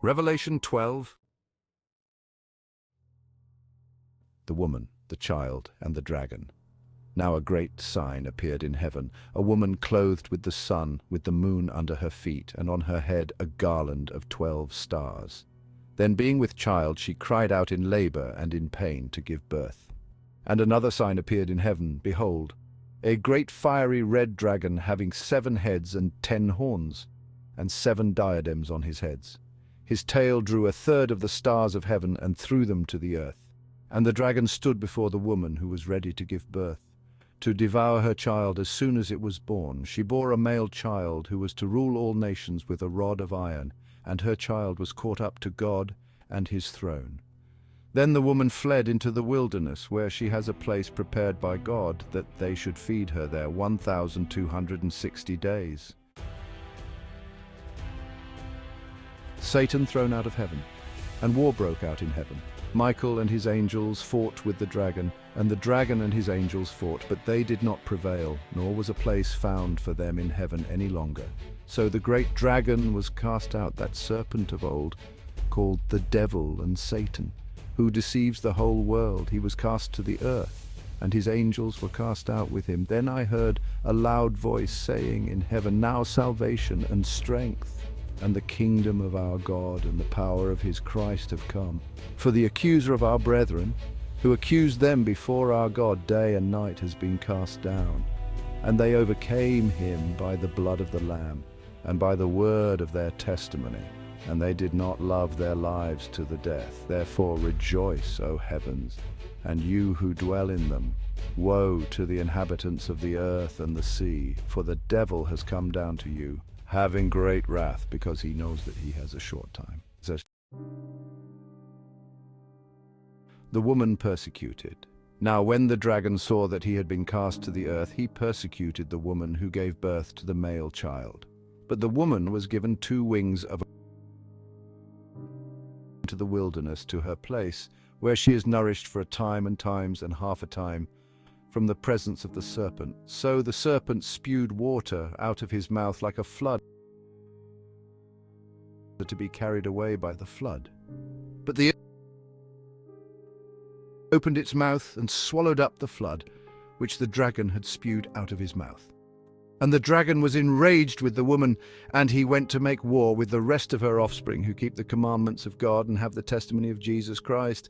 Revelation 12. The woman, the child, and the dragon. Now a great sign appeared in heaven, a woman clothed with the sun, with the moon under her feet, and on her head a garland of 12 stars. Then being with child, she cried out in labor and in pain to give birth. And another sign appeared in heaven, behold, a great fiery red dragon having 7 heads and 10 horns, and 7 diadems on his heads. His tail drew 1/3 of the stars of heaven and threw them to the earth. And the dragon stood before the woman who was ready to give birth, to devour her child as soon as it was born. She bore a male child who was to rule all nations with a rod of iron, and her child was caught up to God and his throne. Then the woman fled into the wilderness, where she has a place prepared by God that they should feed her there 1,260 days. Satan thrown out of heaven, and war broke out in heaven. Michael and his angels fought with the dragon, and the dragon and his angels fought, but they did not prevail, nor was a place found for them in heaven any longer. So the great dragon was cast out, that serpent of old, called the devil and Satan, who deceives the whole world. He was cast to the earth, and his angels were cast out with him. Then I heard a loud voice saying in heaven, "Now salvation and strength and the kingdom of our God and the power of his Christ have come. For the accuser of our brethren, who accused them before our God day and night, has been cast down. And they overcame him by the blood of the Lamb and by the word of their testimony, and they did not love their lives to the death. Therefore rejoice, O heavens, and you who dwell in them. Woe to the inhabitants of the earth and the sea, for the devil has come down to you, having great wrath, because he knows that he has a short time." The woman persecuted. Now when the dragon saw that he had been cast to the earth, he persecuted the woman who gave birth to the male child. But the woman was given 2 wings of into the wilderness, to her place, where she is nourished for a time and times and half a time from the presence of the serpent. So the serpent spewed water out of his mouth like a flood, to be carried away by the flood. But the opened its mouth and swallowed up the flood, which the dragon had spewed out of his mouth. And the dragon was enraged with the woman, and he went to make war with the rest of her offspring, who keep the commandments of God and have the testimony of Jesus Christ.